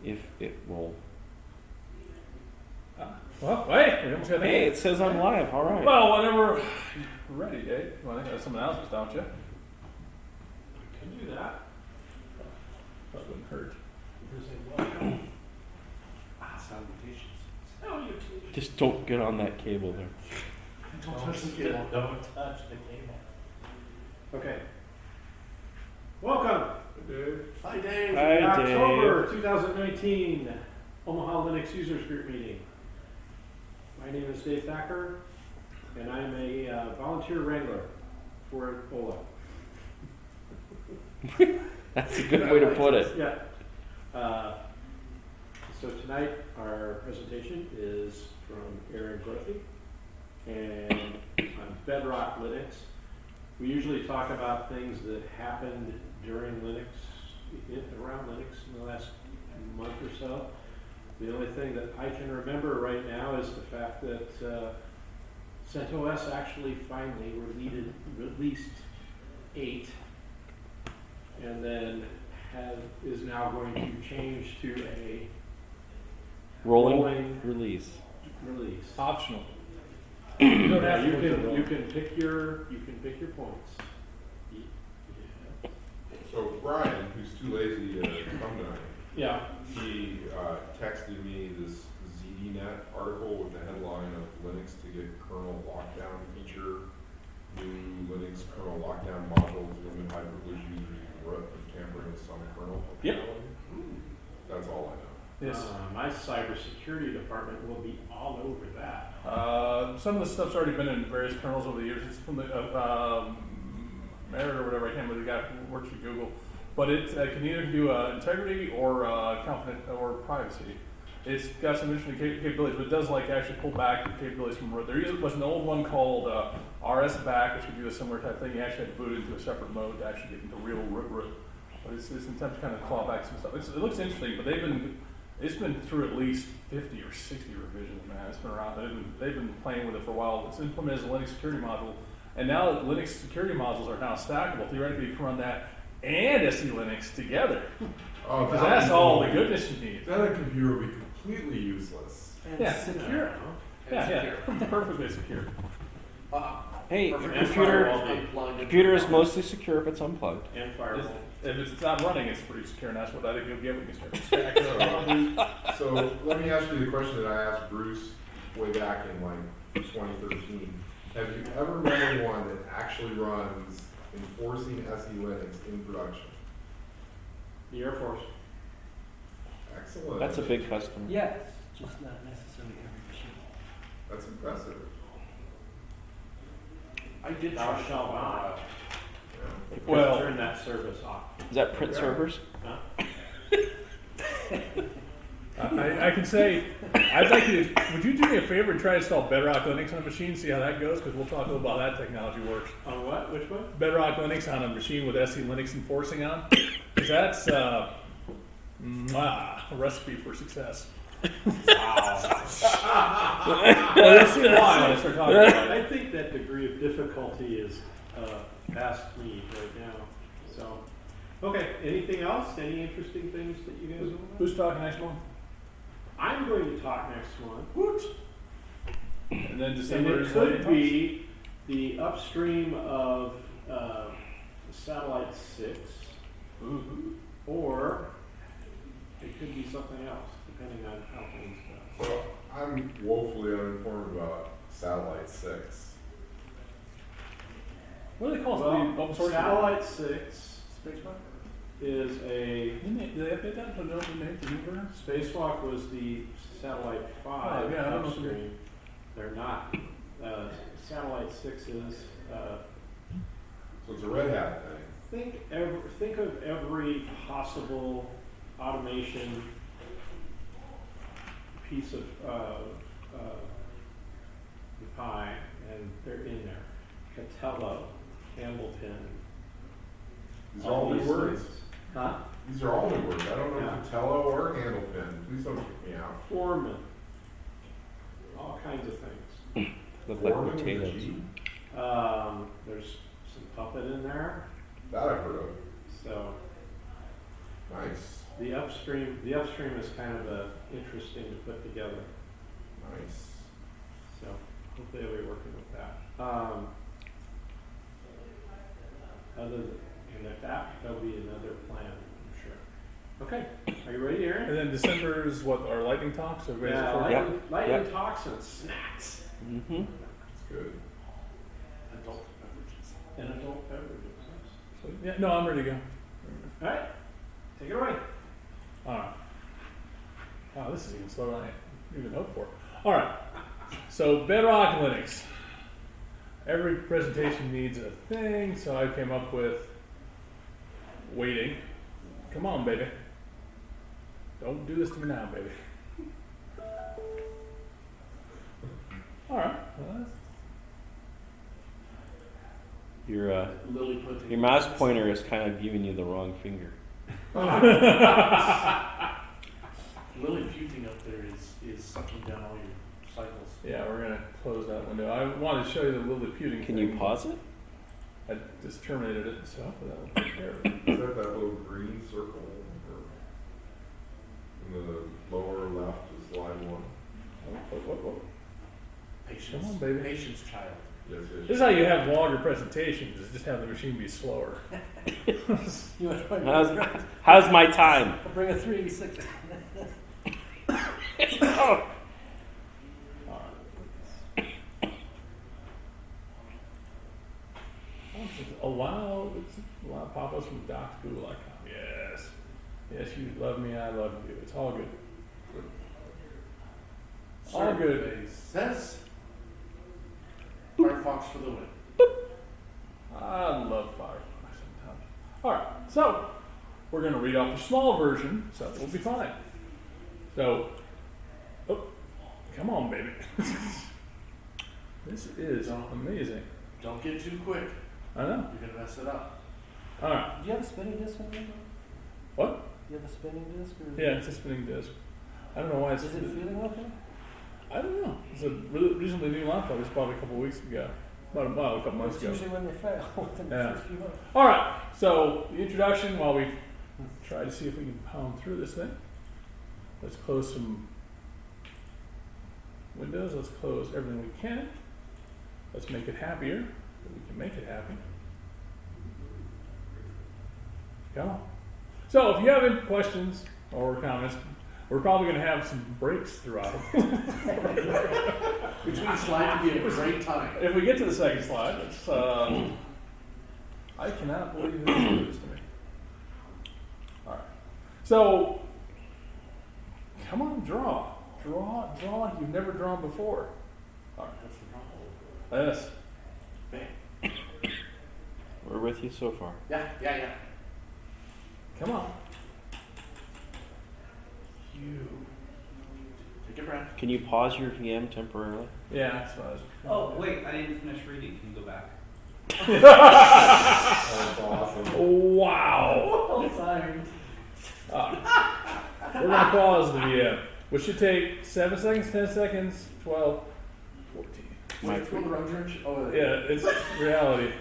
if it will. Well, wait, we almost got Hey, it says I'm live. All right. Well, whenever you're ready, Dave. Well, I think that's some announcements, don't you? Can do that. That wouldn't hurt. Salutations. Salutations. Just don't get on that cable there. Don't touch the cable. Don't touch the cable. Okay. Welcome. Dave. Hi, Dave. Hi, The October Dave. 2019 Omaha Linux Users Group meeting. My name is Dave Thacker, and I'm a volunteer wrangler for OLUG. That's a good way to put it. Yeah. So tonight our presentation is from Aaron Grothe and on Bedrock Linux. We usually talk about things that happened during Linux, around Linux in the last month or so. The only thing that I can remember right now is the fact that CentOS actually finally released 8 and then is now going to change to a Rolling release. Optional. You don't have to you can pick your points. So Brian, who's too lazy to come tonight, Yeah. he texted me this ZDNet article with the headline of Linux to get kernel lockdown feature, new Linux kernel lockdown modules, limit hypervision users from tampering with some kernel. Yep. That's all I know. Yes. My cybersecurity department will be all over that. Some of the stuff's already been in various kernels over the years. It's from the Merit or whatever. I can't remember the guy who works for Google, but it can either do integrity or confident or privacy. It's got some interesting capabilities, but it does like actually pull back the capabilities from root. There was an old one called RS back, which could do a similar type thing. You actually had to boot into a separate mode to actually get into real root. But it's an attempt to kind of claw back some stuff. It looks interesting, but it's been through at least 50 or 60 revisions, man. It's been around. They've been playing with it for a while. It's implemented as a Linux security module, and now that Linux security modules are now stackable, theoretically you can run that and SE Linux together. Oh, Because that's all the goodness you need. Then a computer would be completely useless. And Yeah. secure. Yeah, perfectly secure. Hey, Perfect. computer is mostly secure if it's unplugged. And firewall. If it's not running, it's pretty secure, and that's what I think you'll get when you start. So let me ask you the question that I asked Bruce way back in like 2013. Have you ever met anyone that actually runs enforcing SE Linux in production? The Air Force. Excellent. That's a big customer. Yes, just not necessarily every machine. That's impressive. I did Thou shalt not. Well- turn that service off. Is that print Yeah. servers? Huh? I can say, I'd like you to, would you do me a favor and try to install Bedrock Linux on a machine, see how that goes? Because we'll talk a little about how that technology works. On what? Which one? Bedrock Linux on a machine with SE Linux enforcing on, because that's a recipe for success. Wow. Well, you'll see why when I start talking about it. I think that degree of difficulty is past me right now. So, okay. Anything else? Any interesting things that you guys know? Who's talking next month? I'm going to talk next month. And then And December it is could what? be the upstream of Satellite 6, or it could be something else, depending on how things go. Well, I'm woefully uninformed about Satellite 6. What do they call Well, the open source? Satellite 6 is a Did they update that? Put it up in the name for new version? Spacewalk was the Satellite 5 Oh, yeah, I don't know if upstream. They're not. Satellite 6 is. So it's a Red Hat thing. Think of every possible automation piece of the pie, and they're in there. Catello, Campbellton. These are all new these words. things. Huh? These are all new words. I don't know Yeah. Catello or Handlepin. Please don't kick me out. Foreman. All kinds of things. Look like Foreman with a potatoes. G? There's some Puppet in there. That I've heard of. So, Nice. The upstream is kind of interesting to put together. Nice. So hopefully I'll be working with that. And if that'll be another plan, I'm sure. Okay, are you ready, Aaron? And then December is what, our lightning talks? Everybody's Yeah, looking forward to? lightning talks and snacks. Mm-hmm. That's good. Adult beverages. And adult beverages. So, yeah, no, I'm ready to go. All right, take it away. Alright. Wow, this is even slower than I even hoped for. Alright. So Bedrock Linux. Every presentation needs a thing, so I came up with waiting. Come on, baby. Don't do this to me now, baby. Alright. Well, Your Lily put your mouse pointer is kind of giving you the wrong finger. Lilliputian up there is sucking down all your cycles. yeah, we're going to close that window. I wanted to show you the Lilliputian Can thing. you pause it? I just terminated it, so hopefully that will take care of it. Is that little green circle? Or in the lower left is slide one? What? Patience. Come on, baby. Patience, child. Yes, This yes. is how you have longer presentations, is just have the machine be slower. You want to How's my time? I'll bring a 386. Allow pop-ups from docs.google.com. Yes. Yes, you love me, I love you. It's all good. All good. Says Firefox for the win. I love Firefox sometimes. Alright, so we're going to read off the small version, so we'll be fine. So, come on, baby. This is amazing. Don't get too quick. I know. You're going to mess it up. Alright, Do you have a spinning disc in there? what? Do you have a spinning disc? Or Yeah, it's a spinning disc. I don't know why it's. Is it feeling okay? I don't know. It's a reasonably new laptop. It was probably a couple weeks ago. A couple months It's ago. usually when they fail within Yeah. the first few months. All right. So the introduction. While we try to see if we can pound through this thing, let's close some windows. Let's close everything we can. Let's make it happier. So we can make it happy. Come on. So if you have any questions or comments, we're probably going to have some breaks throughout. Between slides would be a great time. If we get to the second slide, it's, I cannot believe this is this to me. All right. So, come on, draw. Draw like you've never drawn before. All right. That's the problem. Yes. Bang. We're with you so far. Yeah. Come on. Take a breath. Can you pause your VM temporarily? Yeah, that's what I was. Oh, wait, I didn't finish reading. Can you go back? That's awesome. Wow. Oh, sorry. We're going to pause the VM, which should take 7 seconds, 10 seconds, 12, 14. Wait, throw the run wrench. Oh, Yeah, it's reality.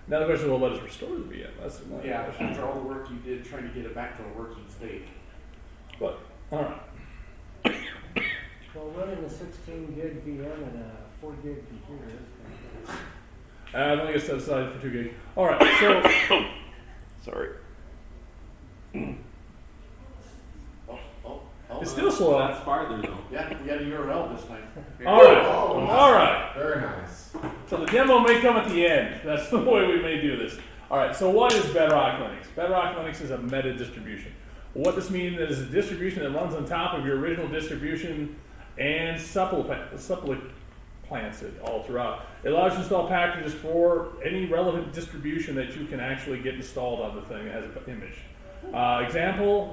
Now the question will let us restore the VM. That's another Yeah, question. after all the work you did trying to get it back to a working state. But, all right. Well, running a 16 gig VM and a 4 gig computer is kind I'm going to get set aside for 2 gigs. All right, so Sorry. Oh, it's still slow. That's farther though. Yeah, we got a URL this time. All right, Oh, all right. Very nice. So the demo may come at the end. That's the way we may do this. All right, so what is Bedrock Linux? Bedrock Linux is a meta distribution. What this means is a distribution that runs on top of your original distribution and supplements it all throughout. It allows you to install packages for any relevant distribution that you can actually get installed on the thing that has an image. Example,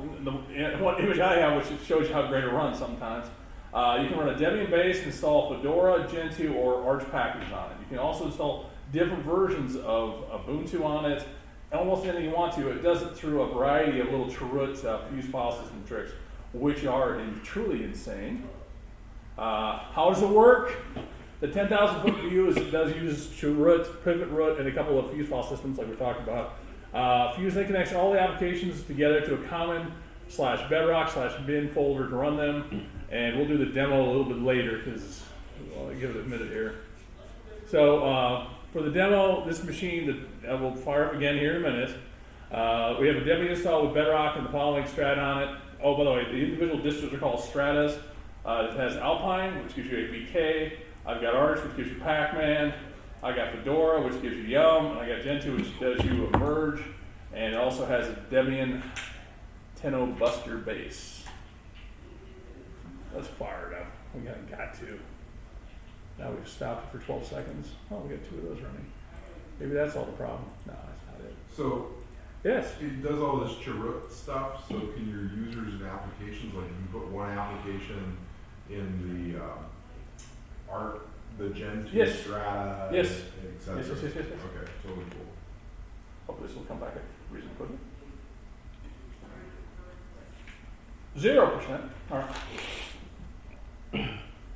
one image I have, which shows you how great it runs sometimes. You can run a Debian base, install Fedora, Gentoo, or Arch packages on it. You can also install different versions of Ubuntu on it, almost anything you want to. It does it through a variety of little Chroot fuse file system tricks, which are truly insane. How does it work? The 10,000 foot view does use Chroot, Pivot Root, and a couple of fuse file systems like we're talking about. Fuse then connects all the applications together to a common /bedrock/bin folder to run them, and we'll do the demo a little bit later because I'll give it a minute here. So for the demo, this machine that will fire up again here in a minute. We have a Debian installed with Bedrock and the following strata on it. Oh, by the way, the individual distros are called stratas. It has Alpine, which gives you APK. I've got Arch, which gives you Pac-Man. I got Fedora, which gives you Yum. And I got Gentoo, which does you a merge. And it also has a Debian 10.0 Buster base. Let's fire it up. We got to. Now we've stopped it for 12 seconds. Oh, we got 2 of those running. Maybe that's all the problem. No, that's not it. So Yes. it does all this Chirut stuff, so can your users and applications, like you can put one application in the Gen 2 Yes. strata, Yes. et cetera? Yes. Okay, totally cool. Hopefully this will come back reasonably quickly. 0%. All right.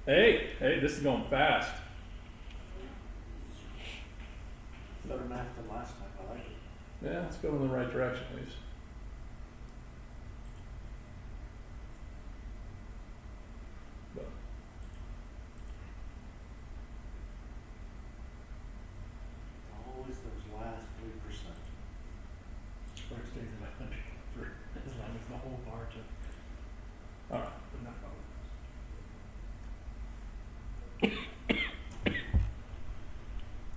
Hey, this is going fast. Better math than last time, I like it. Yeah, let's go in the right direction, at least. But Always those last 3%. Spark stays at 100 for as long as the whole bar took all right. enough of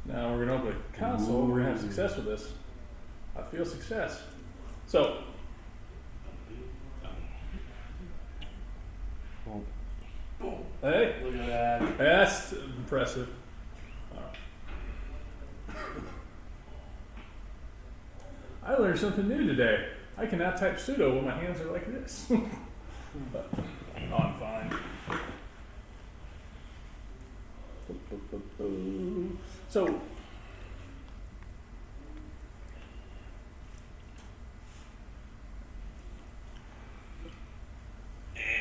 Now we're going to open a console. We're going to have success with this. I feel success. So, hey, Look at that. that's impressive. All right. I learned something new today. I cannot type sudo when my hands are like this. But, I'm fine. So,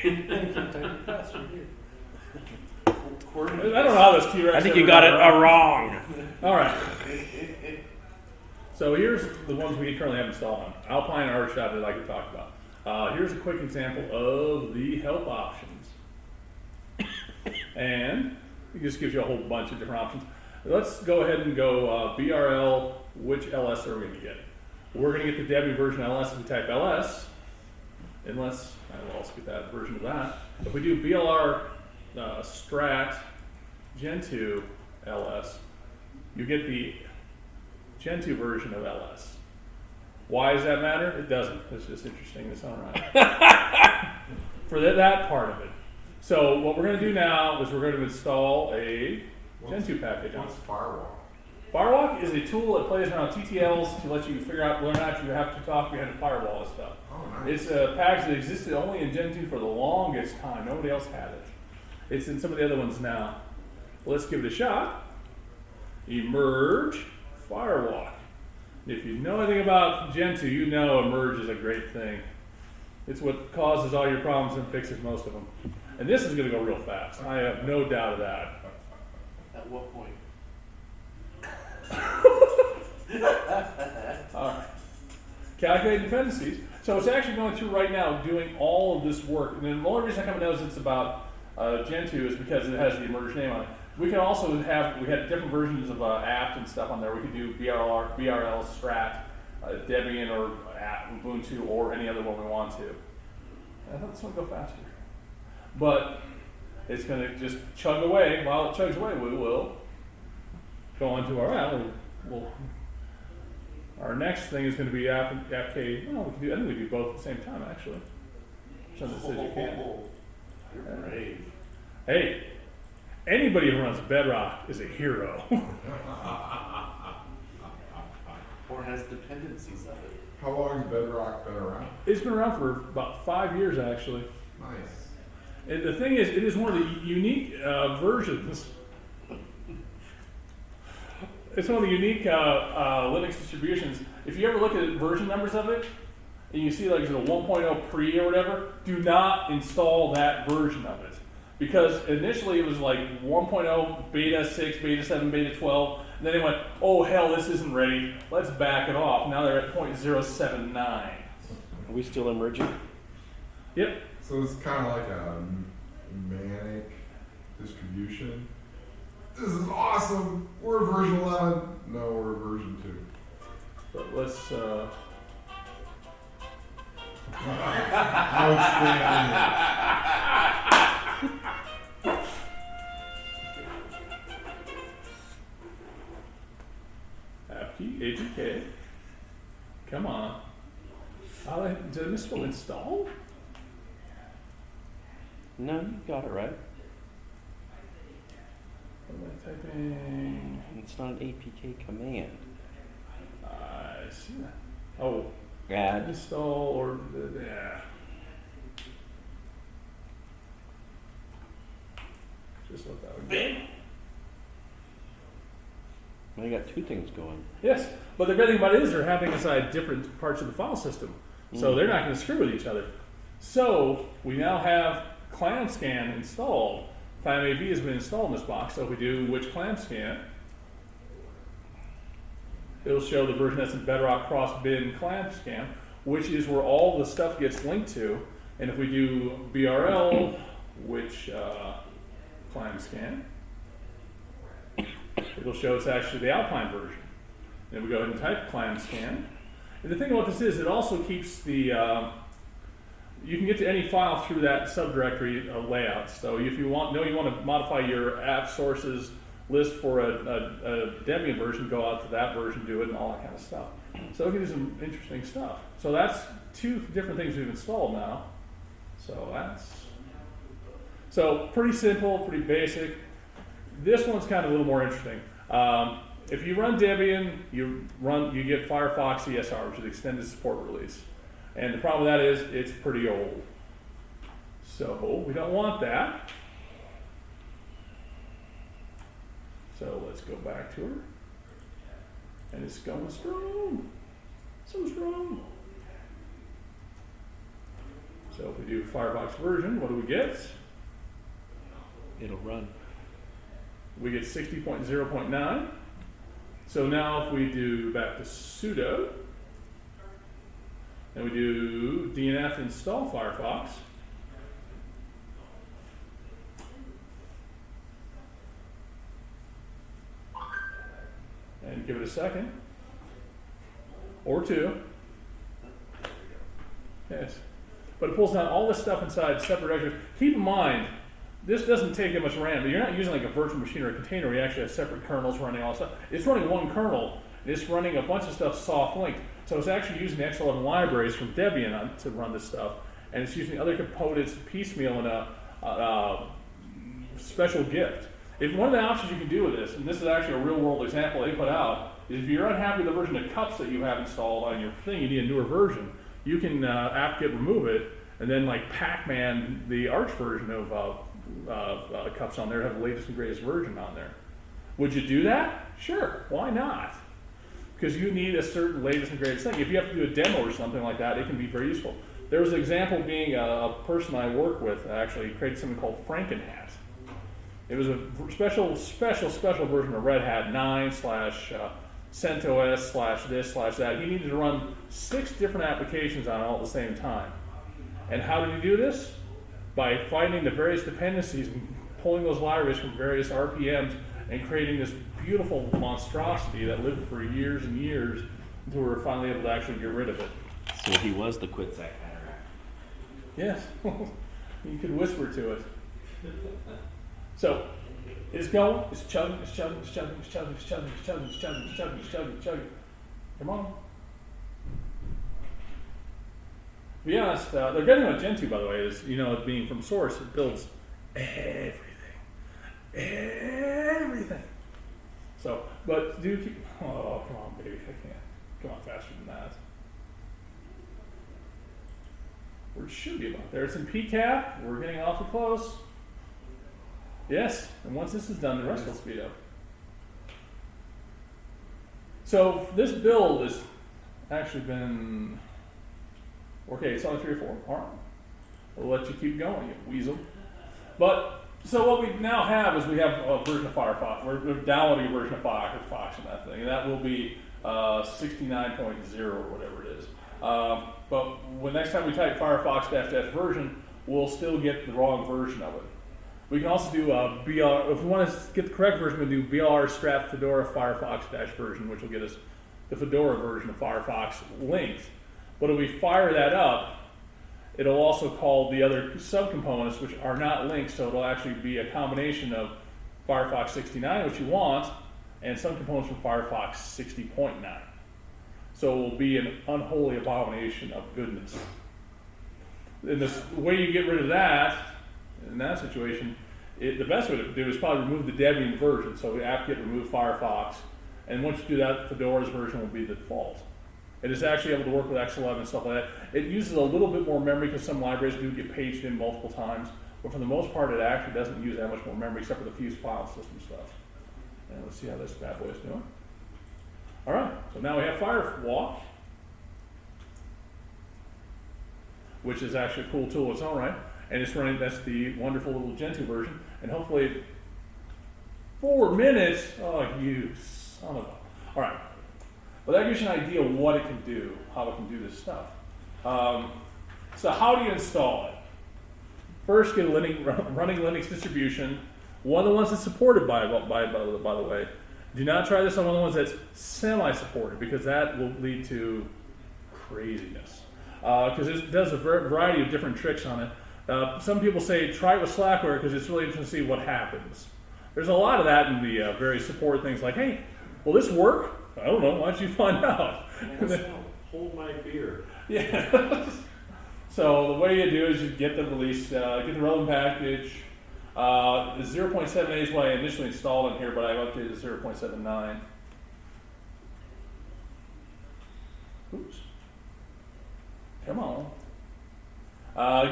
I don't know how this T-Rex. I think you got it wrong. All right. So here's the ones we currently have installed on Alpine Arch that like we talked about. Here's a quick example of the help options, and it just gives you a whole bunch of different options. Let's go ahead and go BRL. Which LS are we going to get? We're going to get the Debian version LS if we type LS, unless we'll also get that version of that. If we do BLR strat Gentoo LS, you get the Gentoo version of LS. Why does that matter? It doesn't. It's just interesting in its own right. For that part of it. So what we're going to do now is we're going to install a Gentoo package. What's Firewall? Firewalk is a tool that plays around TTLs to let you figure out whether or not you have to talk behind a firewall and stuff. Oh, nice. It's a package that existed only in Gentoo for the longest time. Nobody else had it. It's in some of the other ones now. Let's give it a shot. Emerge Firewalk. If you know anything about Gentoo, you know Emerge is a great thing. It's what causes all your problems and fixes most of them. And this is going to go real fast. I have no doubt of that. At what point? All right. Calculate dependencies. So it's actually going through right now doing all of this work. And then the only reason I come and knows it's about Gentoo is because it has the Emerge name on it. We can also we had different versions of apt and stuff on there. We could do BRL, Strat, Debian, or Ubuntu, or any other one we want to. I thought this one would go faster. But it's going to just chug away. While it chugs away, we will go on to our next thing is going to be AppK. Well, I think we do both at the same time, actually. Something that says you can. You're brave. Hey, anybody who runs Bedrock is a hero. Or has dependencies of it. How long has Bedrock been around? It's been around for about 5 years, actually. Nice. And the thing is, it is one of the unique versions. It's one of the unique Linux distributions. If you ever look at version numbers of it, and you see like 1.0 pre or whatever, do not install that version of it. Because initially it was like 1.0, beta 6, beta 7, beta 12. And then they went, oh hell, this isn't ready. Let's back it off. Now they're at 0.079. Are we still emerging? Yep. So it's kind of like a manic distribution. This is awesome. We're version 11. No, we're version 2. But let's. Outstanding. APK. Come on. Did I misspell install? No, you got it right. What am I typing? It's not an APK command. I see that. Oh, Add. install or yeah. Just let that one go. Well, you got two things going. Yes, but the great thing about it is they're happening inside different parts of the file system, so they're not going to screw with each other. So we now have ClamScan installed. ClamAV has been installed in this box, so if we do which ClamScan, it'll show the version that's in Bedrock cross-bin ClamScan, which is where all the stuff gets linked to. And if we do BRL, which ClamScan, it'll show it's actually the Alpine version. Then we go ahead and type ClamScan. And the thing about this is it also keeps the, you can get to any file through that subdirectory layout. So if you want to modify your app sources list for a Debian version, go out to that version, do it, and all that kind of stuff. So it gives you some interesting stuff. So that's two different things we've installed now. So pretty simple, pretty basic. This one's kind of a little more interesting. If you run Debian, you get Firefox ESR, which is the extended support release. And the problem with that is it's pretty old. So we don't want that. So let's go back to her. And it's going strong. So strong. So if we do Firefox version, what do we get? It'll run. We get 60.0.9. So now if we do back to sudo, and we do DNF install Firefox, and give it a second, or two. Yes. But it pulls down all this stuff inside separate directories. Keep in mind, this doesn't take that much RAM, but you're not using like a virtual machine or a container where you actually have separate kernels running all this stuff. It's running one kernel, and it's running a bunch of stuff soft linked. So it's actually using the X11 libraries from Debian to run this stuff, and it's using other components piecemeal in a special gift. If one of the options you can do with this, and this is actually a real world example they put out, is if you're unhappy with the version of cups that you have installed on your thing, you need a newer version, you can apt-get remove it, and then like Pac-Man, the Arch version of cups on there, have the latest and greatest version on there. Would you do that? Sure, why not? Because you need a certain latest and greatest thing. If you have to do a demo or something like that, it can be very useful. There was an example being a person I work with actually created something called Frankenhat. It was a special version of Red Hat 9 / CentOS / this / that. He needed to run 6 different applications on it all at the same time. And how did he do this? By finding the various dependencies and pulling those libraries from various RPMs and creating this beautiful monstrosity that lived for years and years until we were finally able to actually get rid of it. So he was the Quitsack cataract. Yes, you could whisper to it. So it's going, it's chugging, it's chugging, it's chugging, it's chugging, it's chugging, it's chugging, it's chugging, it's chugging, it's chugging, it's chugging. Come on. To be honest, the good thing about Gentoo, by the way, is, it being from source, it builds everything. Everything. So, but do keep, oh, come on, baby, I can't. Come on, faster than that. Where it should be about there. It's in PCAP. We're getting awfully close. Yes, and once this is done, the rest will speed up. So this build has actually been, okay, it's only 3 or 4. All right, we'll let you keep going, you weasel. But So what we now have is we have a version of Firefox. We're downloading a version of Firefox in that thing, and that will be 69.0 or whatever it is. But when next time we type Firefox -- version, we'll still get the wrong version of it. We can also do BR, if we want to get the correct version, we do BR strap Fedora Firefox - version, which will get us the Fedora version of Firefox linked. But if we fire that up, it'll also call the other subcomponents, which are not linked, so it'll actually be a combination of Firefox 69, which you want, and some components from Firefox 60.9. So it will be an unholy abomination of goodness. And the way you get rid of that, in that situation, the best way to do is probably remove the Debian version. So the apt-get remove Firefox, and once you do that, Fedora's version will be the default. It is actually able to work with X11 and stuff like that. It uses a little bit more memory because some libraries do get paged in multiple times, but for the most part, it actually doesn't use that much more memory except for the fused file system stuff. And let's see how this bad boy is doing. All right, so now we have Firewalk, which is actually a cool tool in its own right, and it's running. That's the wonderful little Gentoo version, and hopefully 4 minutes. Oh, you son of a! All right. Well, that gives you an idea of what it can do, how it can do this stuff. So how do you install it? First, get a running Linux distribution. One of the ones that's supported by the way. Do not try this on one of the ones that's semi-supported because that will lead to craziness. Because it does a variety of different tricks on it. Some people say try it with Slackware because it's really interesting to see what happens. There's a lot of that in the various support things like, hey, will this work? I don't know. Why don't you find out? Hold my beer. Yeah. So the way you do is you get the release, get the relevant package. The 0.78 is what I initially installed in here, but I've updated to 0.79. Oops. Come on.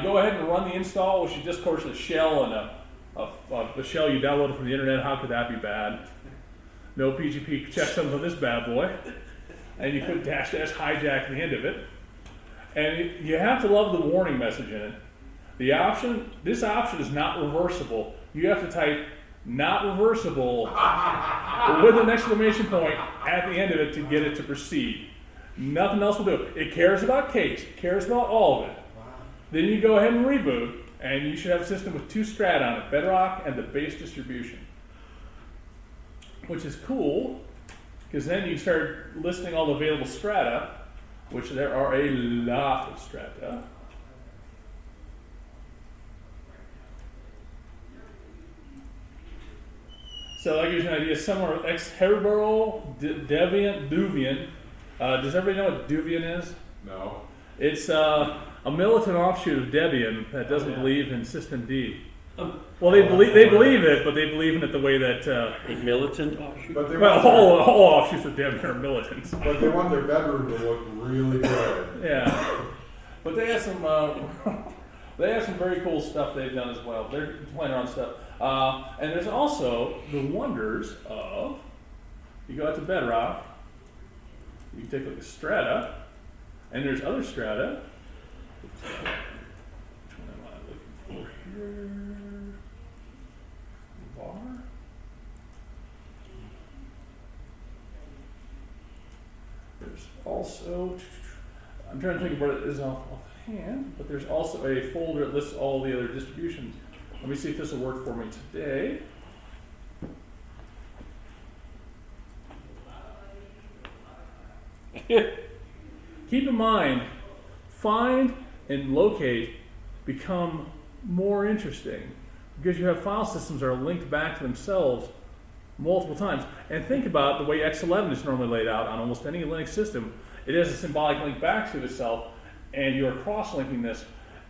Go ahead and run the install, which is just, of course, a shell and a shell you downloaded from the internet. How could that be bad? No PGP checksums on this bad boy. And you put -- hijack at the end of it. And you have to love the warning message in it. This option is not reversible. You have to type not reversible with an exclamation point at the end of it to get it to proceed. Nothing else will do. It cares about case, it cares about all of it. Then you go ahead and reboot, and you should have a system with 2 strata on it, Bedrock and the base distribution. Which is cool, because then you start listing all the available strata, which there are a lot of strata. So that gives you an idea. Somewhere X-Herbero, Deviant, Duvian. Does everybody know what Duvian is? No. It's a militant offshoot of Debian that doesn't believe in systemd. Well, they believe it, but they believe in it the way that A militant offshoot? But they well, want all offshoots of Debian are militants. but they want their bedroom to look really good. Yeah, but they have some very cool stuff they've done as well. They're playing around stuff, and there's also the wonders of you go out to Bedrock, you can take a look at strata, and there's other strata. Which one am I looking for here? Bar. There's also, I'm trying to think of what it is offhand, but there's also a folder that lists all the other distributions. Let me see if this will work for me today. Keep in mind, find and locate become more interesting because you have file systems that are linked back to themselves multiple times. And think about the way X11 is normally laid out on almost any Linux system. It has a symbolic link back to itself, and you're cross-linking this.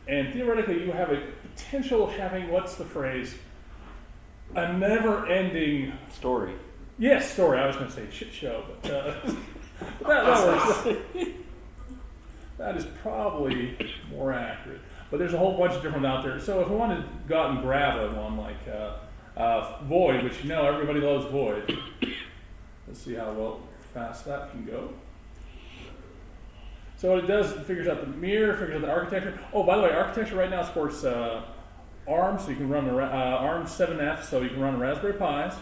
And theoretically, you have a potential of having, what's the phrase? A never-ending Story. Yes, story. I was going to say shit show, but that works. That is probably more accurate. But there's a whole bunch of different out there. So if I wanted to go out and grab one like Void, which you know everybody loves Void. Let's see how fast that can go. So what it does, it figures out the mirror, figures out the architecture. Oh, by the way, architecture right now supports ARM, so you can run ARM 7F, so you can run Raspberry Pis,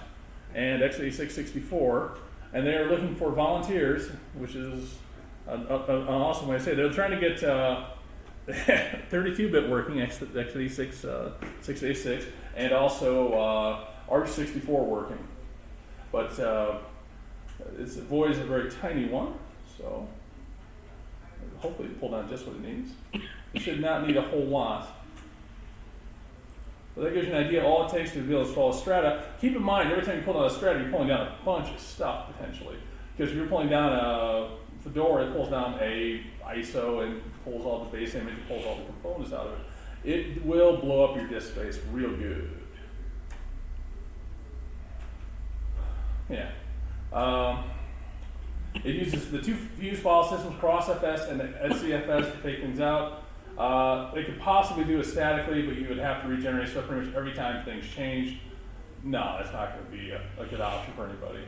and x86 64, and they are looking for volunteers, which is an awesome way to say it. They're trying to get 32-bit working, x86 686, and also ARC64 working. But its void is a very tiny one, so hopefully it pull down just what it needs. It should not need a whole lot. But that gives you an idea. All it takes to be able to install a Strata. Keep in mind, every time you pull down a Strata, you're pulling down a bunch of stuff potentially. Because if you're pulling down a Fedora, it pulls down a ISO and pulls all the base image and pulls all the components out of it. It will blow up your disk space real good. Yeah. It uses the two fuse file systems, CrossFS and SCFS, to take things out. It could possibly do it statically, but you would have to regenerate stuff pretty much every time things change. No, that's not going to be a good option for anybody.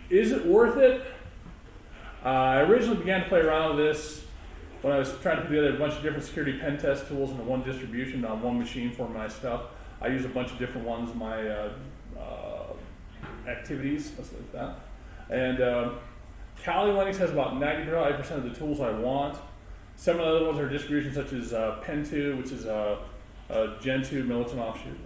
Is it worth it? I originally began to play around with this when I was trying to put together a bunch of different security pen test tools into one distribution on one machine for my stuff. I use a bunch of different ones in my activities, stuff like that. And Kali Linux has about 95% of the tools I want. Some of the other ones are distributions such as Pen2, which is a Gen 2 militant offshoot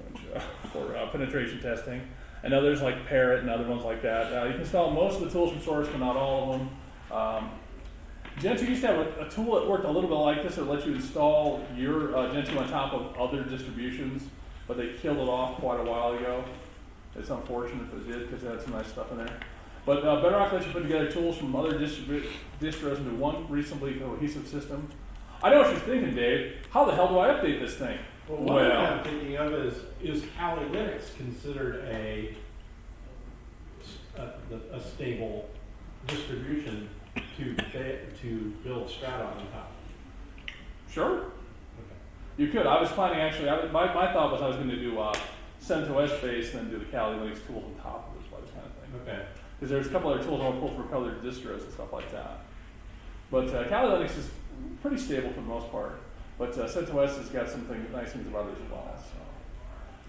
for penetration testing, and others like Parrot and other ones like that. You can install most of the tools from source, but not all of them. Gen 2 used to have a tool that worked a little bit like this that lets you install your Gen 2 on top of other distributions, but they killed it off quite a while ago. It's unfortunate if it did, because it had some nice stuff in there. But Bedrock lets you put together tools from other distros into one reasonably cohesive system. I know what you're thinking, Dave. How the hell do I update this thing? Well, what I'm thinking of is Kali Linux considered a stable distribution to build Strata on top? Sure. Okay. You could. I was planning actually, my thought was I was going to do CentOS based and then do the Kali Linux tools on top of this kind of thing. Okay. Because there's a couple other tools I want to pull for other distros and stuff like that. But Kali Linux is pretty stable for the most part. But CentOS has got some nice things about it as well. So.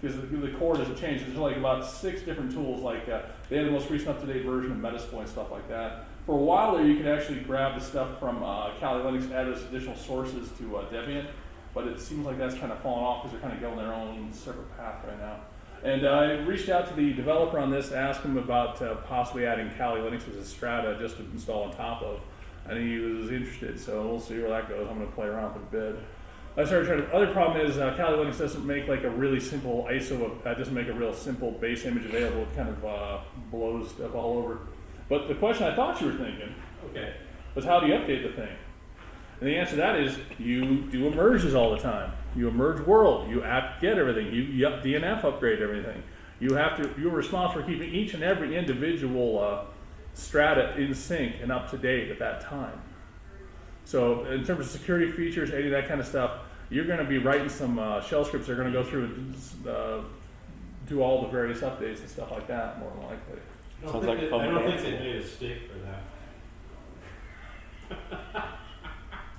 Because the core doesn't change. There's like about 6 different tools. Like they had the most recent up-to-date version of Metasploit and stuff like that. For a while there, you could actually grab the stuff from Kali Linux, add those additional sources to Debian. But it seems like that's kind of fallen off because they're kind of going their own separate path right now. And I reached out to the developer on this, asked him about possibly adding Kali Linux as a Strata just to install on top of, and he was interested. So we'll see where that goes. I'm going to play around with it a bit. I started trying to. Other problem is Kali Linux doesn't make like a really simple ISO. Doesn't make a real simple base image available. It kind of blows stuff all over. But the question I thought you were thinking, was how do you update the thing? And the answer to that is you do merges all the time. You merge world. You apt-get everything. You DNF upgrade everything. You're responsible for keeping each and every individual strata in sync and up to date at that time. So in terms of security features, any of that kind of stuff, you're going to be writing some shell scripts that are going to go through and do all the various updates and stuff like that, more than likely. Sounds like fun. I don't think they made a stick for that.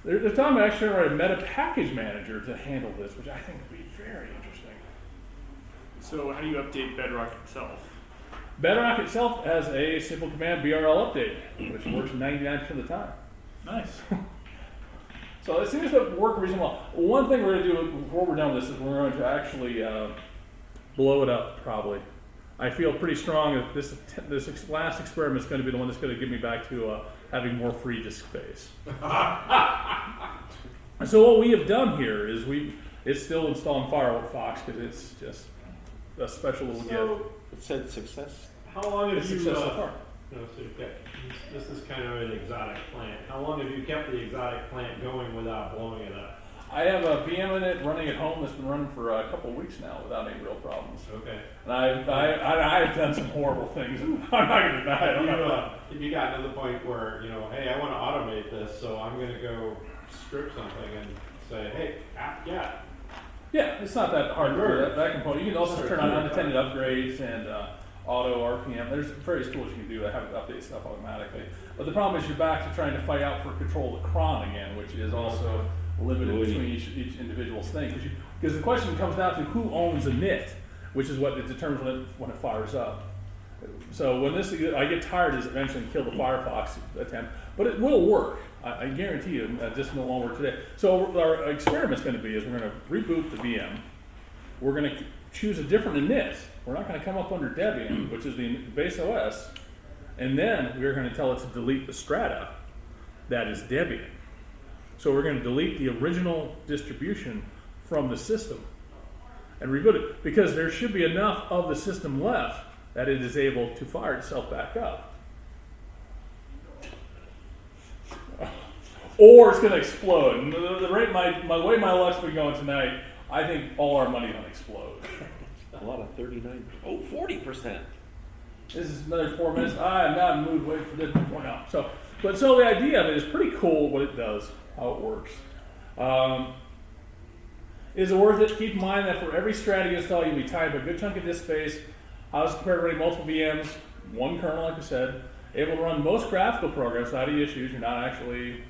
They're talking about actually write a meta package manager to handle this, which I think would be very interesting. So how do you update Bedrock itself? Bedrock itself has a simple command, BRL update, which works 99% of the time. Nice. So it seems to work reasonably well. One thing we're going to do before we're done with this is we're going to actually blow it up, probably. I feel pretty strong that this last experiment is going to be the one that's going to get me back to having more free disk space. So what we have done here is it's still installing Firefox because it's just a special little gift. It said success. How long have It's you? success so far. This is kind of an exotic plant. How long have you kept the exotic plant going without blowing it up? I have a VM in it running at home that's been running for a couple of weeks now without any real problems. Okay. And I've done some horrible things. I'm not going to deny it. If you got to the point where, hey, I want to automate this, so I'm going to go script something and say, hey, Yeah, it's not that hard to do that component. You can also turn on unattended upgrades and auto RPM. There's various tools you can do to have it update stuff automatically. But the problem is you're back to trying to fight out for control of the cron again, which is also limited between each individual's thing. Because the question comes down to who owns a NIT, which is what it determines when it fires up. So when I get tired is eventually kill the Firefox attempt, but it will work. I guarantee you, just no longer work today. So our experiment's going to be is we're going to reboot the VM. We're going to choose a different init. We're not going to come up under Debian, which is the base OS, and then we're going to tell it to delete the strata that is Debian. So we're going to delete the original distribution from the system and reboot it, because there should be enough of the system left that it is able to fire itself back up. Or it's going to explode. And the rate my way my luck's been going tonight, I think all our money's going to explode. A lot of 39. Oh, 40%. This is another 4 minutes. I am not in the mood to wait for this before now. So the idea of it is pretty cool what it does, how it works. Is it worth it? Keep in mind that for every strata you install, you'll be tied by a good chunk of disk space. How does it compare to running multiple VMs? One kernel, like I said. Able to run most graphical programs without any issues. You're not actually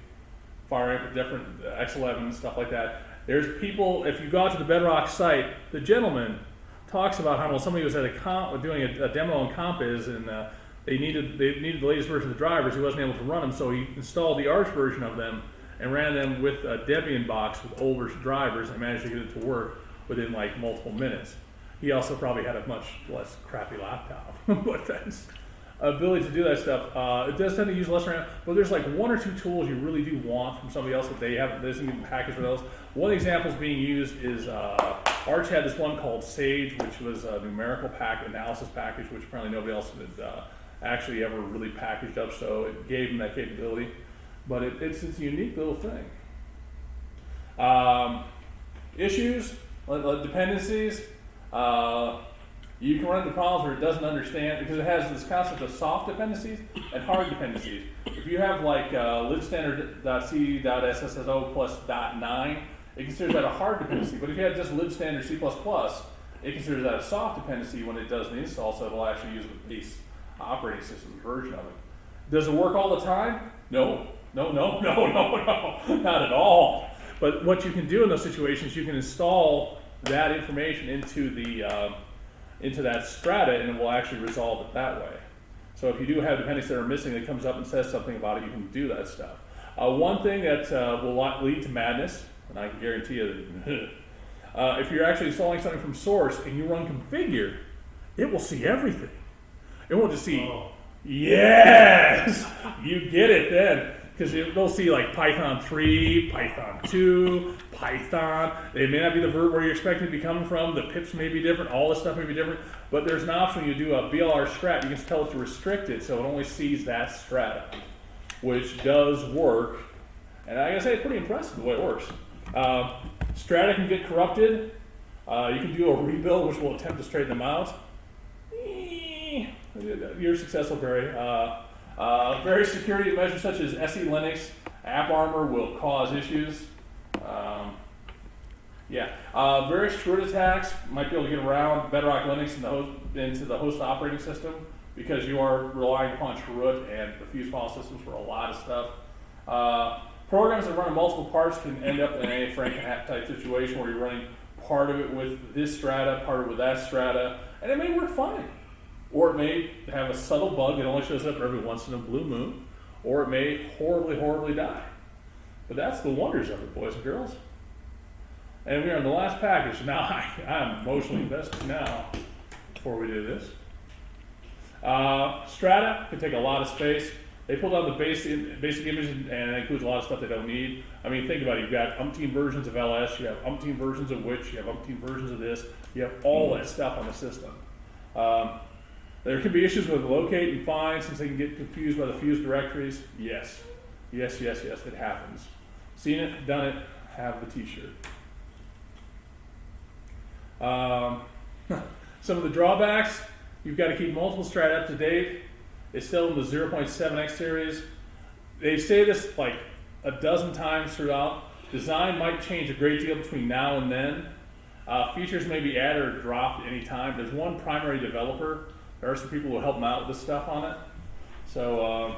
firing up with different X11 stuff like that. There's people, if you go out to the Bedrock site, the gentleman talks about how somebody was at doing a demo on Compiz, and they needed the latest version of the drivers. He wasn't able to run them, so he installed the Arch version of them and ran them with a Debian box with older drivers and managed to get it to work within like multiple minutes. He also probably had a much less crappy laptop, but that's ability to do that stuff. It does tend to use less RAM, but there's like one or two tools you really do want from somebody else that they have. There's even packaged for those. One example is being used is Arch had this one called Sage, which was a numerical analysis package, which apparently nobody else had actually ever really packaged up. So it gave them that capability, but it's a unique little thing. Issues, dependencies. You can run into problems where it doesn't understand, because it has this concept of soft dependencies and hard dependencies. If you have like libstandard.c.ssso plus .9, it considers that a hard dependency. But if you have just libstandard C++, it considers that a soft dependency when it does the install, so it'll actually use the base operating system version of it. Does it work all the time? No, not at all. But what you can do in those situations, you can install that information into that strata, and it will actually resolve it that way. So if you do have dependencies that are missing, that comes up and says something about it, you can do that stuff. One thing that will lead to madness, and I can guarantee you that if you're actually installing something from source and you run configure, it will see everything. It won't just see, yes, you get it then. Because they'll see like Python 3, Python 2, Python. They may not be the vert where you're expecting it to be coming from. The pips may be different. All this stuff may be different. But there's an option when you do a BLR strat. You can tell it to restrict it so it only sees that strata, which does work. And I gotta say, it's pretty impressive the way it works. Strata can get corrupted. You can do a rebuild, which will attempt to straighten them out. Your success will vary. Various security measures such as SE Linux, AppArmor will cause issues. Various shroot attacks might be able to get around Bedrock Linux into the host operating system, because you are relying upon shroot and the fuse file systems for a lot of stuff. Programs that run in multiple parts can end up in a Frankenhat type situation where you're running part of it with this strata, part of it with that strata, and it may work fine. Or it may have a subtle bug that only shows up every once in a blue moon, or it may horribly, horribly die. But that's the wonders of it, boys and girls. And we are in the last package. Now I'm emotionally invested now before we do this. Strata can take a lot of space. They pulled out the basic image, and it includes a lot of stuff they don't need. I mean, think about it. You've got umpteen versions of LS, you have umpteen versions of which, you have umpteen versions of this. You have all that stuff on the system. There can be issues with locate and find, since they can get confused by the fuse directories. Yes, it happens. Seen it, done it, have the t-shirt. Some of the drawbacks, you've got to keep multiple strata up to date. It's still in the 0.7x series. They say this like a dozen times throughout. Design might change a great deal between now and then. Features may be added or dropped at any time. There's one primary developer There are some people who help them out with this stuff on it. So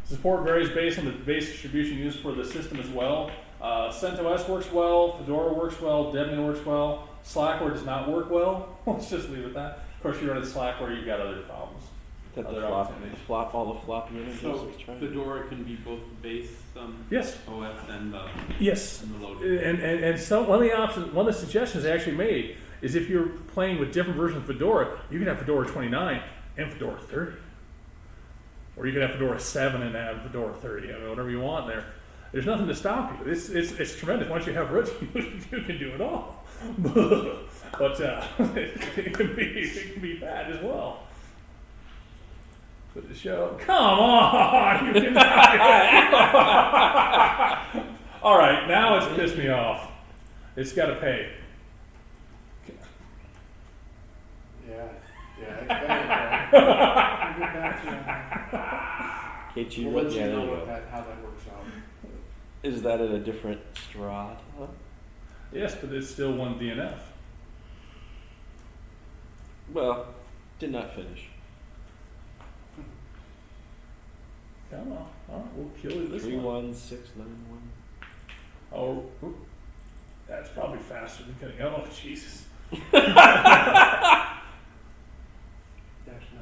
support varies based on the base distribution used for the system as well. CentOS works well, Fedora works well, Debian works well. Slackware does not work well. Let's just leave it at that. Of course, you run at Slackware, you've got other problems. That Other the flop, opportunities. all the floppy images So it's trying. Fedora can be both base Yes. OS and Yes. the loader. And so one of the suggestions they actually made is if you're playing with different versions of Fedora, you can have Fedora 29 and Fedora 30. Or you can have Fedora 7 and add Fedora 30. I mean, whatever you want there. There's nothing to stop you. It's tremendous. Once you have root, you can do it all. But it can be bad as well. For the show. Come on! You cannot. All right, now it's pissed me off. It's got to pay. Yeah, We'll get back to that. Can't you we'll let yeah, you there know you what go. how that works out. Is that in a different strata? Yes, but it's still one DNF. Well, did not finish. Come on. All right, we'll kill you this 31691. Oh, oop. That's probably faster than cutting. Oh, Jesus.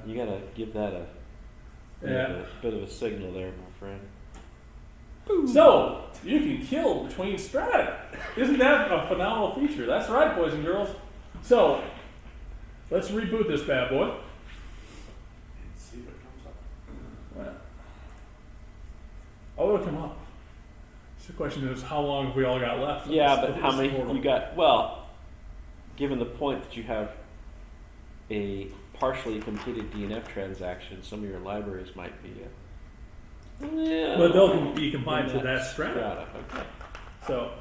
You gotta give that a bit of a signal there, my friend. So, you can kill between strata. Isn't that a phenomenal feature? That's right, boys and girls. So, let's reboot this bad boy. And see if it comes up. Well, oh, it'll come up. So the question is, how long have we all got left? Yeah, Of but this how many portal? you got? Well, given the point that you have a partially completed DNF transaction, some of your libraries might be. But they'll be confined to that strata. Okay. So,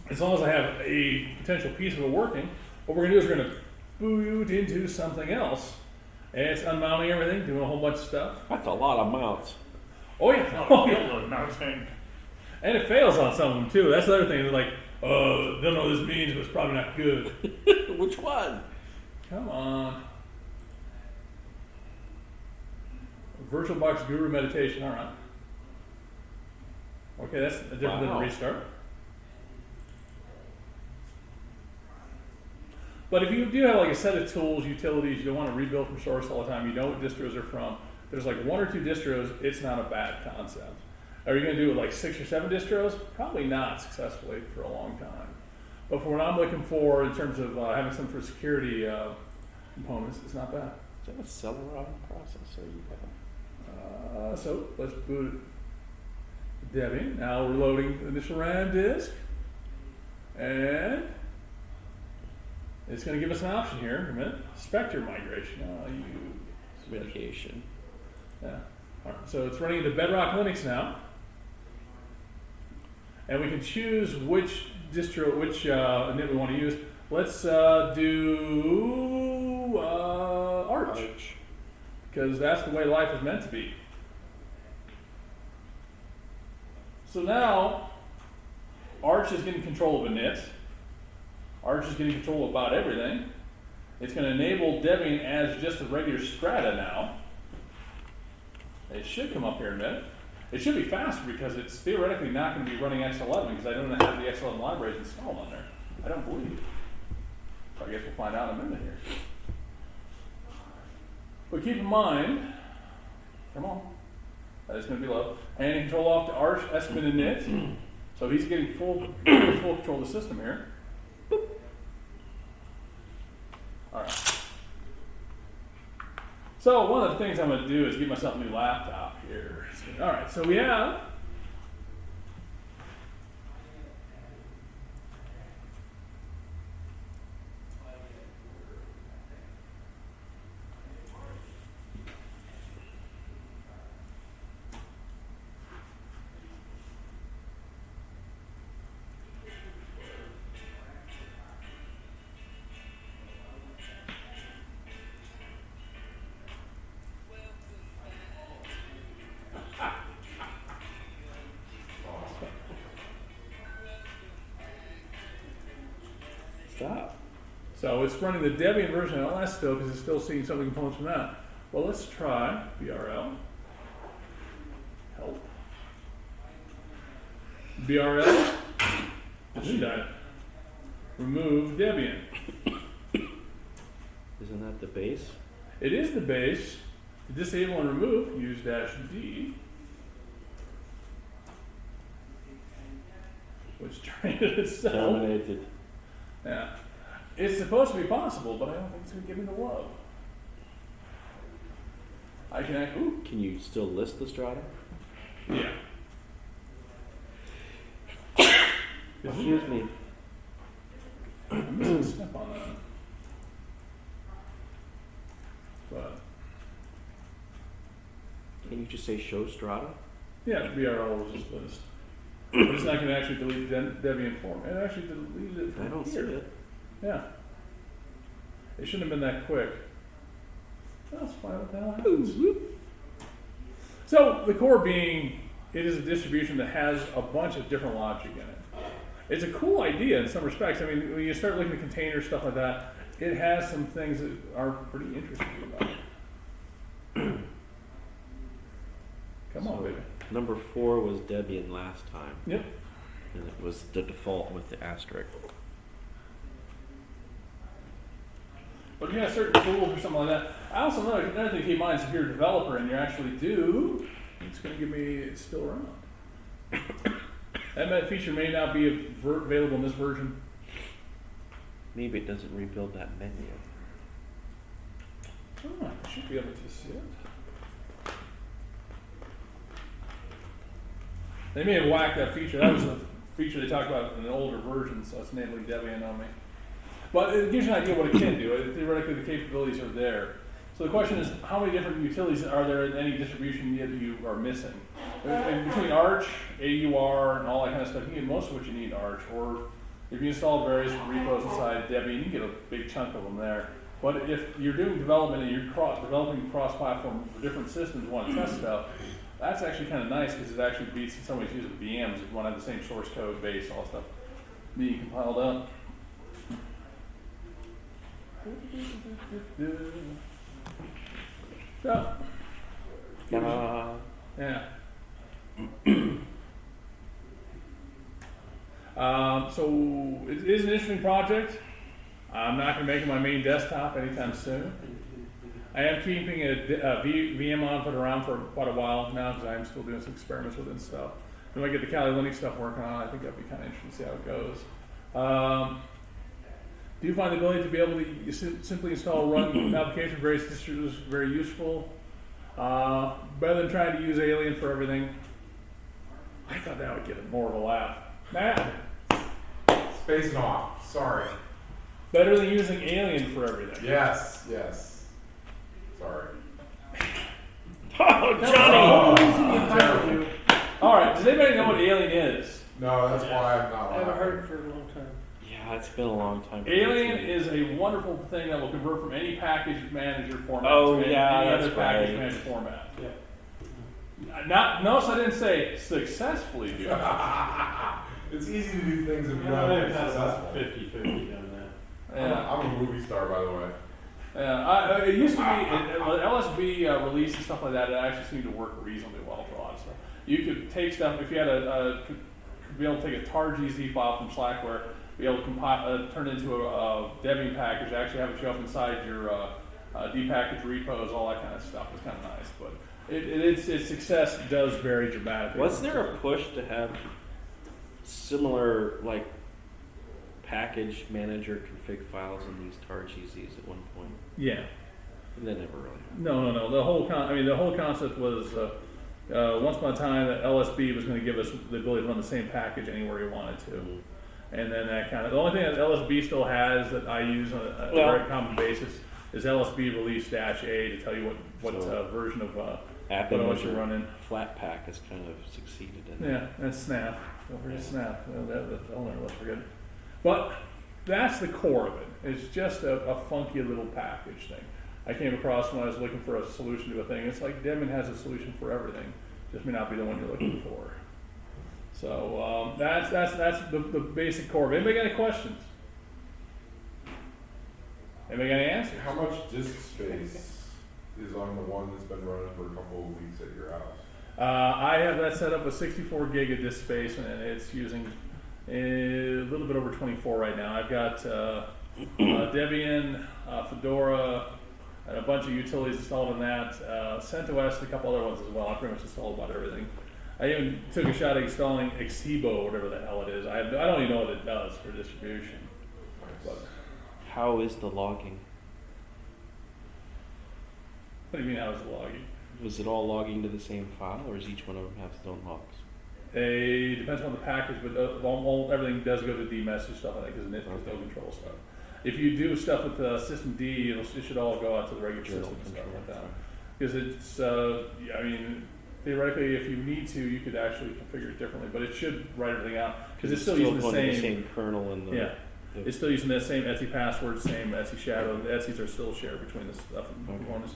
as long as I have a potential piece of it working, what we're going to do is we're going to boot into something else. And it's unmounting everything, doing a whole bunch of stuff. That's a lot of mounts. Oh, yeah. Oh, yeah. And it fails on some of them, too. That's the other thing. They're like, don't know what this means, but it's probably not good. Which one? Come on. VirtualBox Guru Meditation, all right. Okay, that's different than a Wow. restart. But if you do have like a set of tools, utilities, you don't want to rebuild from source all the time, you know what distros are from, there's like 1 or 2 distros, it's not a bad concept. Are you going to do it with like 6 or 7 distros? Probably not successfully for a long time. But for what I'm looking for in terms of having some for security components, it's not bad. Is that a Celeron processor you have? So let's boot Debian. Now we're loading the initial RAM disk. And it's going to give us an option here in a minute. Spectre migration. Medication. Yeah. All right. So it's running into Bedrock Linux now. And we can choose which distro, which init we want to use. Let's do Arch. Because that's the way life is meant to be. So now, Arch is getting control of init. Arch is getting control of about everything. It's going to enable Debian as just a regular strata now. It should come up here in a minute. It should be faster because it's theoretically not going to be running X11 because I don't have the X11 libraries installed on there. I don't believe it. So I guess we'll find out in a minute here. But keep in mind, come on, that is going to be low. And control off to Arch Espen init. So he's getting full control of the system here. Boop. All right. So one of the things I'm going to do is get myself a new laptop here. All right, so we have Stop. So it's running the Debian version of LS still because it's still seeing some of the components from that. Well, let's try BRL. Help. BRL. Do that. Remove Debian. Isn't that the base? It is the base. To disable and remove, use -D. Which terminated itself. Terminated. Yeah. It's supposed to be possible, but I don't think it's going to give me the love. I can act. Ooh. Can you still list the strata? Yeah. Excuse me. I missed a step on that. But, Can you just say show strata? yeah, BRL will just list. But it's not going to actually delete Debian form. It actually deleted it from I don't see here. it. Yeah. It shouldn't have been that quick. That's fine. What the hell happens? So the core being, it is a distribution that has a bunch of different logic in it. It's a cool idea in some respects. I mean, when you start looking at containers, stuff like that, it has some things that are pretty interesting about it. Come on, baby. Number 4 was Debian last time. Yep. And it was the default with the asterisk. But if you have certain tools or something like that, I also know another thing to keep in mind is if you're a developer and you actually do, it's going to give me it's still around. That feature may not be available in this version. Maybe it doesn't rebuild that menu. Oh, I should be able to see it. They may have whacked that feature. That was a feature they talked about in an older version, so it's enabling Debian on me. But it gives you an idea what it can do. Theoretically, the capabilities are there. So the question is, how many different utilities are there in any distribution that you are missing? And between Arch, AUR, and all that kind of stuff, you can get most of what you need in Arch. Or if you install various repos inside Debian, you can get a big chunk of them there. But if you're doing development and you're developing cross-platform for different systems, want to test stuff, that's actually kind of nice because it actually beats in some ways using VMs if you want to have the same source code base, all that stuff being compiled up. So, yeah. So it is an interesting project. I'm not going to make it my main desktop anytime soon. I am keeping a VM on for around for quite a while now because I'm still doing some experiments with it and stuff. When I get the Kali Linux stuff working on, I think that'd be kind of interesting to see how it goes. Do you find the ability to be able to simply install run application for various distributors very useful? Better than trying to use Alien for everything. I thought that would get more of a laugh. Matt? Spacing off, sorry. Better than using Alien for everything. Yes, yes. Sorry. Oh, Johnny! Terrible. All right, does anybody know what Alien is? No, that's why I'm not I haven't laughing. heard it for a long time. Yeah, it's been a long time. Alien is a wonderful thing that will convert from any package manager format Oh, to any yeah, other that's package right. manager format. Yeah. Notice I didn't say successfully do it. It's easy to do things if you're I not think that's successful. 50-50 on that. Yeah. I'm a movie star, by the way. Yeah, it used to be LSB release and stuff like that. It actually seemed to work reasonably well for a lot of stuff. You could take stuff if you had could be able to take a tar.gz file from Slackware, be able to compile, turn it into a Debian package, actually have it show up inside your depackaged repos, all that kind of stuff. It's kind of nice, but its success does vary dramatically. Was there a push to have similar like package manager config files in these tar.gzs at one point? Yeah. And that never really happened. No. The whole concept was once upon a time that LSB was going to give us the ability to run the same package anywhere we wanted to. And then that kind of, the only thing that LSB still has that I use on a very common basis is LSB release -A to tell you what version of what you're running. Flatpak has kind of succeeded in that. Yeah, and Snap. Don't forget Snap. I'll never let's forget it. But that's the core of it. It's just a funky little package thing. I came across when I was looking for a solution to a thing. It's like Debian has a solution for everything. Just may not be the one you're looking for. So that's the basic core. Anybody got any questions? Anybody got any answers? How much disk space is on the one that's been running for a couple of weeks at your house? I have that set up with 64 gig of disk space, and it's using a little bit over 24 right now. I've got Debian, Fedora, and a bunch of utilities installed on that. CentOS and a couple other ones as well. I pretty much installed about everything. I even took a shot at installing Exebo, whatever the hell it is. I don't even know what it does for distribution. But How is the logging? what do you mean, how's the logging? Was it all logging to the same file, or does each one of them have its own logs? It depends on the package, but everything does go to DMS stuff, I think, because it no control stuff. If you do stuff with System D, it should all go out to the regular Journal system and stuff control. like that. Because it's, I mean, theoretically, if you need to, you could actually configure it differently, but it should write everything out. Because it's still using the going to same, kernel and the. yeah. the- It's still using that same Etsy password, same Etsy shadow. The Etsy's are still shared between the stuff and Okay. components.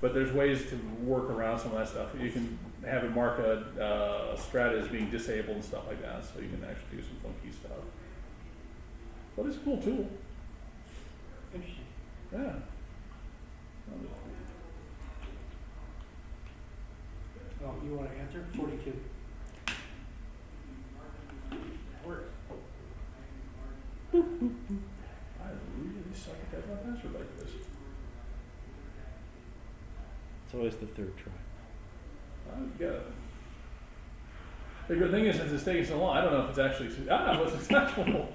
But there's ways to work around some of that stuff. You can have it mark a strata as being disabled and stuff like that, so you can actually do some funky stuff. But it's a cool tool. Interesting. Yeah. Oh, you want to answer? 42. Works. I really suck at that password like this. It's always the third try. I've got it. The good thing is, since it's taking so long, I don't know if it's actually was successful.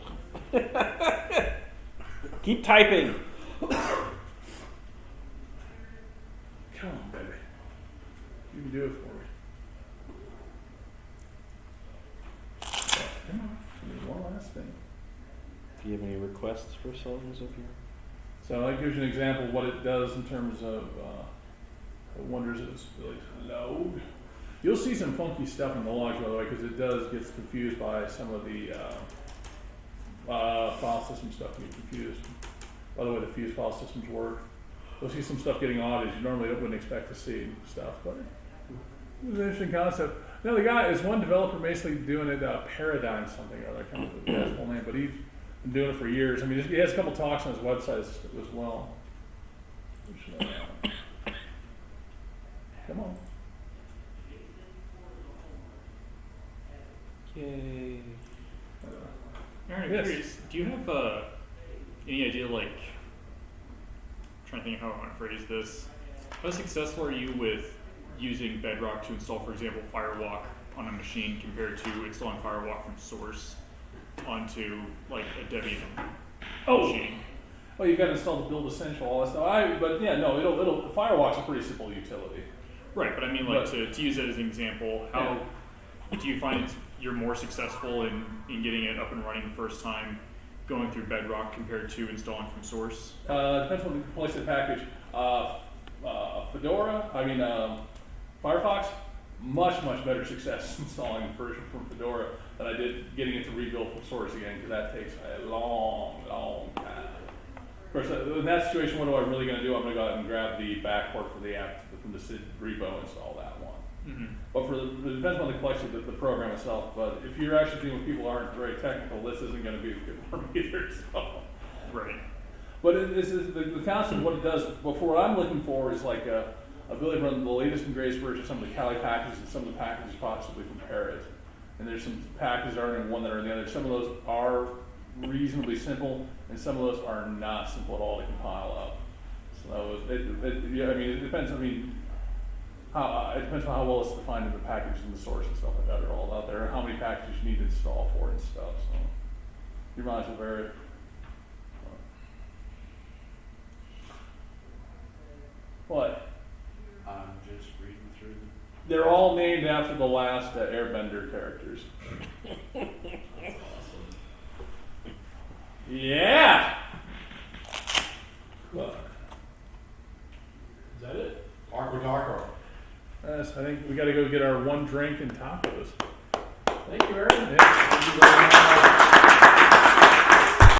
Keep typing. Come on, baby. You can do it for me. Come on. Give me one last thing. Do you have any requests for songs of your? So that gives you an example of what it does in terms of the wonders of its ability to load. You'll see some funky stuff in the logs, by the way, because it does get confused by some of the file system stuff can get confused. By the way, the fuse file systems work. You'll see some stuff getting odd as you normally wouldn't expect to see stuff, but it's an interesting concept. Now the guy is one developer basically doing it, Paradigm something or other, I can't remember his full name, but he's been doing it for years. I mean, he has a couple talks on his website as well. Come on. Yay. Aaron, I'm Yes. curious, do you have any idea, like, I'm trying to think of how I want to phrase this. How successful are you with using Bedrock to install, for example, Firewalk on a machine compared to installing Firewalk from source onto, like, a Debian machine? Well, you've got to install the build essential, all that stuff. But yeah, no, it'll Firewalk's a pretty simple utility. Right, but I mean, like, But- to use it as an example, how do you find you're more successful in getting it up and running the first time going through Bedrock compared to installing from source? Depends on the place of the package. Fedora, Firefox, much better success installing the version from Fedora than I did getting it to rebuild from source again, because that takes a long time. Of course, in that situation, what am I really going to do? I'm going to go out and grab the backport for the app from the SID repo and install that one. Mm-hmm. But it depends on the collection of the program itself. But if you're actually dealing with people who aren't very technical, this isn't going to be good for me either. So. Right. But this is the concept of what it does. Before, what I'm looking for is like a ability to run the latest and greatest version of some of the Kali packages and some of the packages possibly compare it. And there's some packages that aren't in one that are in the other. Some of those are reasonably simple, and some of those are not simple at all to compile up. So it depends. It depends on how well it's defined in the package and the source and stuff like that are all out there, and how many packages you need to install for it and stuff. So your mileage will vary. What? I'm just reading through them. They're all named after the last Airbender characters. Yeah. What? Is that it? Aqua Taco. Yes, I think we got to go get our one drink and tacos. Thank you, Aaron. Yeah, thank you very much.